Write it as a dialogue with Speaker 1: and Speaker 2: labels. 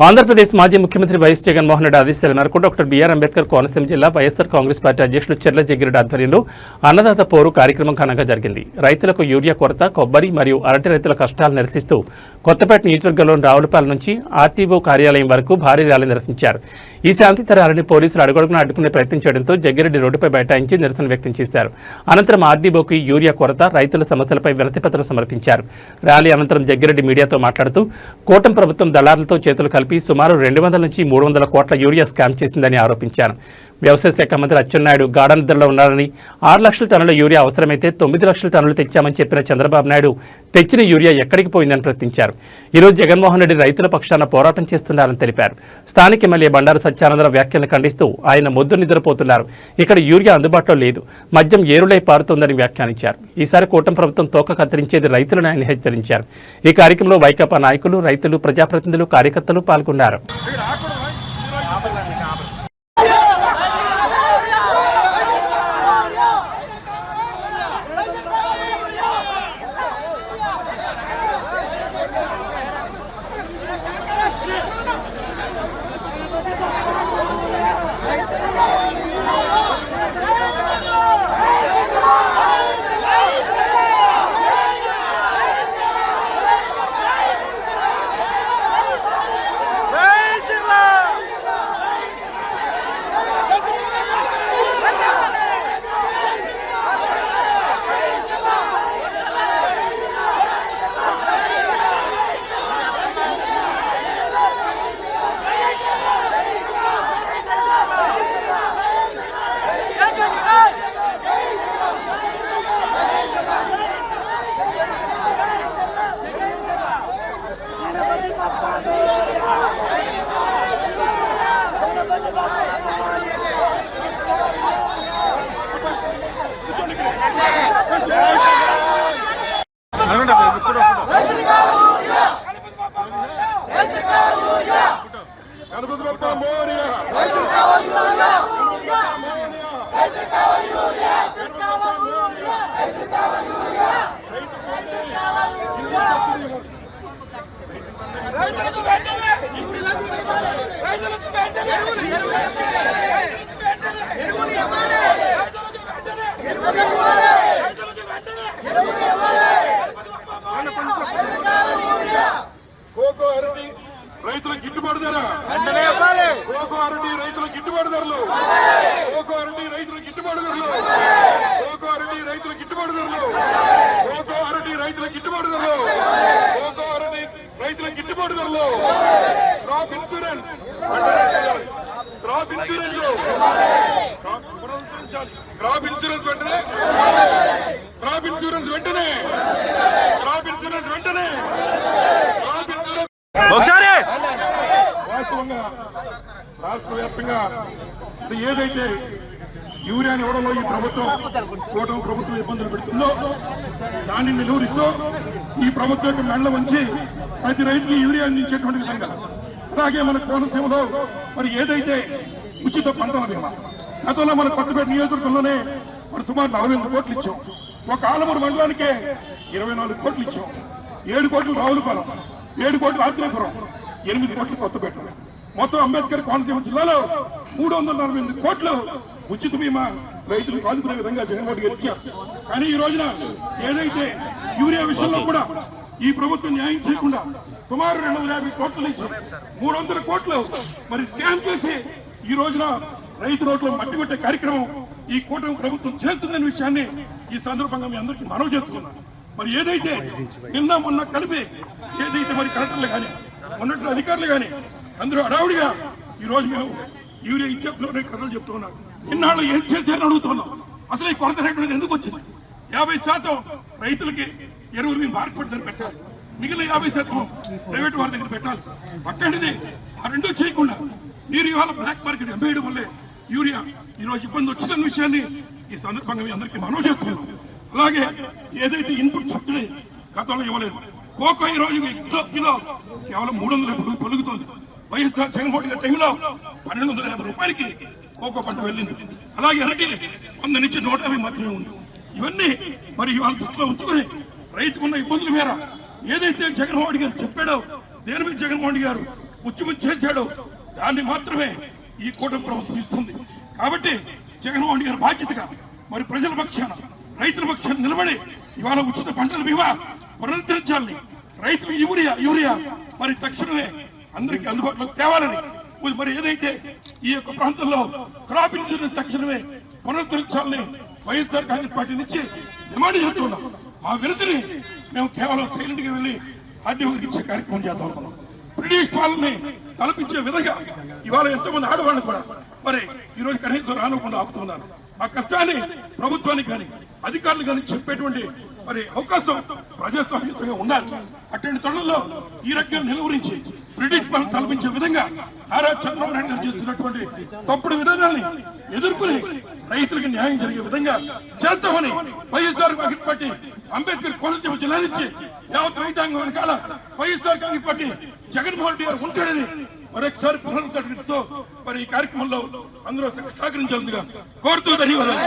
Speaker 1: ఆంధ్రప్రదేశ్ మాజీ ముఖ్యమంత్రి వైఎస్ జగన్మోహన్ రెడ్డి ఆదేశాల మేరకు డాక్టర్ బిఆర్ అంబేద్కర్ కోనసీమ జిల్లా వైఎస్ఆర్ కాంగ్రెస్ పార్టీ అధ్యక్షులు చెర్ల జగ్గిరెడ్డి ఆధ్వర్యంలో అన్నదాత పోరు కార్యక్రమం ఘనంగా జరిగింది. రైతులకు యూరియా కొరత, కొబ్బరి మరియు అరటి రైతుల కష్టాలు నిరసిస్తూ కొత్తపేట నియోజకవర్గంలోని రావులపాలెం నుంచి ఆర్టీఓ కార్యాలయం వరకు భారీ ర్యాలీ నిర్వహించారు. ఈ శాంతి తరాలని పోలీసులు అడుగడుగునా అడ్డుకునే ప్రయత్నం చేయడంతో జగ్గిరెడ్డి రోడ్డుపై బైఠాయించి నిరసన వ్యక్తం చేశారు. అనంతరం ఆర్డీఓకి యూరియా కొరత, రైతుల సమస్యలపై వినతిపత్రం సమర్పించారు. ర్యాలీ అనంతరం జగ్గిరెడ్డి మీడియాతో మాట్లాడుతూ కూటమి ప్రభుత్వం దళారులతో చేతులు కలిపి సుమారు 200 నుంచి 300 కోట్ల యూరియా స్కామ్ చేసిందని ఆరోపించారు. వ్యవసాయ శాఖ మంత్రి అచ్చెన్నాయుడు గాఢనిద్రలో ఉన్నారని 6 లక్షల టన్నుల యూరియా అవసరమైతే 9 లక్షల టన్నులు తెచ్చామని చెప్పిన చంద్రబాబు నాయుడు తెచ్చిన యూరియా ఎక్కడికి పోయిందని ప్రశ్నించారు. ఈరోజు జగన్మోహన్ రెడ్డి రైతుల పక్షాన పోరాటం చేస్తున్నారని తెలిపారు. స్థానిక ఎమ్మెల్యే బండారు సత్యానందరావు వ్యాఖ్యలను ఖండిస్తూ ఆయన మొద్దు నిద్రపోతున్నారు, ఇక్కడ యూరియా అందుబాటులో లేదు, మద్యం ఏరులై పారుతోందని వ్యాఖ్యానించారు. ఈసారి కూటమి ప్రభుత్వం తోక కత్తిరించేది రైతులను ఆయన హెచ్చరించారు. ఈ కార్యక్రమంలో వైకాపా నాయకులు, రైతులు, ప్రజాప్రతినిధులు, కార్యకర్తలు పాల్గొన్నారు.
Speaker 2: రైతుల గిట్టుబాటు ధర, కోకో అరటి రైతుల గిట్టుబాటు ధరలు, కోకో అరటి రైతుల గిట్టుబాటు ధరలు, కోకో అరటి రైతుల గిట్టుబాటు ధరలు, కోకో అరటి రైతుల గిట్టుబాటు ధరలు, కోకో అరటి రైతుల గిట్టుబాటు ధరలు. Crop insurance, crop insurance, crop insurance వెంటనే, క్రాప్ ఇన్సూరెన్స్ వెంటనే, క్రాప్ ఇన్సూరెన్స్ వెంటనే, క్రాప్ ఇన్సూరెన్స్ ఒకసారి వాస్తవంగా రాష్ట్ర వ్యాప్తంగా ఏదైతే యూరియాని ఇవ్వడంలో ఈ ప్రభుత్వం కూటమి ప్రభుత్వం ఇబ్బందులు పెడుతుందో దాన్ని నిలువరిస్తూ ఈ ప్రభుత్వం యొక్క మెడల వంచి ప్రతి రైతుకి యూరియా అందించేటువంటి విధంగా, అలాగే మన కోనసీమలో మరి ఏదైతే ఉచిత పంటల బీమా గతంలో మన కొత్తపేట నియోజకవర్గంలోనే మరి సుమారు 48 కోట్లు ఇచ్చాం. ఒక ఆలమూరు మండలానికే 24 కోట్లు ఇచ్చాం. 7 కోట్లు రావులపాలెం, 7 కోట్లు ఆత్రేయపురం, 8 కోట్లు కొత్తపేట. మొత్తం అంబేద్కర్ కోనసీమ జిల్లాలో 348 కోట్లు ఉచిత బీమా రైతులకు ఆదుకునే విధంగా జగన్మోహన్ గారు ఇచ్చారు. కానీ ఈ రోజున ఏదైతే యూరియా విషయంలో కూడా ఈ ప్రభుత్వం న్యాయం చేయకుండా సుమారు 250 కోట్ల నుంచి 300 కోట్లు మరి స్కామ్ చేసి ఈ రోజున రైతు రోడ్లో మట్టి కొట్టే కార్యక్రమం ఈ కూటమి ప్రభుత్వం చేస్తుందనే విషయాన్ని ఈ సందర్భంగా మీ అందరికీ మనవి చేస్తున్నాను. మరి ఏదైతే నిన్న మొన్న కలిపి ఏదైతే మరి కలెక్టర్లు కానీ ఉన్నట్టు అధికారులు కానీ అందరూ అడావుడిగా ఈ రోజు మేము యూరియా ఇచ్చేస్తున్నాం కథలు చెప్తూ ఉన్నారు. ఇన్నాళ్ళు ఏం చేశారని అడుగుతున్నాం. అసలు ఈ కొరత రేటు ఎందుకు వచ్చింది? 50% రైతులకి ఎరువులు మార్కెట్ దగ్గర పెట్టాలి, మిగిలిన 50% ప్రైవేట్ వారి దగ్గర పెట్టాలి. అక్కడిది ఆ రెండూ చేయకుండా మీరు ఇవాళ బ్లాక్ మార్కెట్ అమ్మేయడం వల్లే యూరియా ఈ రోజు ఇబ్బంది వచ్చిన విషయాన్ని ఈ సందర్భంగా మీ అందరికీ మనవి చేస్తున్నాం. అలాగే ఏదైతే ఇన్పుట్ సబ్సిడీ గతంలో ఇవ్వలేదు, కోకో ఈ రోజు కిలో కేవలం 300 పలుకుతుంది. వైఎస్ఆర్ జగన్మోహన్ గారి టైంలో 1250 రూపాయలకి కోకో పంట వెళ్ళింది. అలాగే అరటి 100 నుంచి 150 మాత్రమే ఉంది. ఇవన్నీ మరి ఇవాళ దృష్టిలో ఉంచుకుని రైతుకున్న ఇబ్బందుల మేర ఏదైతే జగన్మోహన్ గారు చెప్పాడో దేని మీద జగన్మోహన్ గారు ఉద్యమం చేశాడో దాన్ని మాత్రమే ఈ కూటమి ప్రభుత్వం ఇస్తుంది. కాబట్టి జగన్మోహన్ రెడ్డి గారి బాధ్యతగా మరి ప్రజల పక్షాన రైతుల పక్షాన నిలబడి ఇవాళ ఉచిత పంటల బీమా పునరుద్ధరించాలని, రైతులు యూరియా మరి తక్షణమే అందరికీ అందుబాటులోకి తేవాలని, మరి ఏదైతే ఈ యొక్క ప్రాంతంలో క్రాప్ ఇన్సూరెన్స్ తక్షణమే పునరుద్ధరించాలని వైఎస్ఆర్ కాంగ్రెస్ పార్టీ నుంచి డిమాండ్ చేస్తున్నాం. మా వినతిని మేము కేవలం సైలెంట్ గా వెళ్ళి ఆర్డీఓకి ఇచ్చే కార్యక్రమం చేద్దాం అనుకున్నాం. బ్రిటిష్ పాలనని తలపించే విధంగా ఇవాళ ఎంతో మంది ఆడవాళ్ళు కూడా మరి ఈ రోజు కనీసం రానుకుండా ఆపుతున్నారు. మా కష్టాన్ని ప్రభుత్వానికి కానీ అధికారులు కానీ చెప్పేటువంటి మరి అవకాశం ప్రజాస్వామ్యంగా ఉండాలి. అటువంటి తరుణంలో ఈ రకంగా నిలువరించి బ్రిటిష్ పాలన తలపించే విధంగా నారా చంద్రబాబు నాయుడు గారు చేస్తున్నటువంటి తప్పుడు విధానాన్ని ఎదుర్కొని రైతులకు న్యాయం జరిగే విధంగా చేస్తామని వైఎస్ఆర్ కాంగ్రెస్ పార్టీ అంబేద్కర్ కోనసీమ జిల్లా నుంచి యావత్ రైతాంగం వెనకాల వైఎస్ఆర్ కాంగ్రెస్ పార్టీ జగన్మోహన్ రెడ్డి గారు ఉంటాడని మరొకసారి పునరుద్ధరిస్తూ మరి ఈ కార్యక్రమంలో అందరూ సహకరించాల్సిందిగా కోరుతూ ధన్యవాదాలు.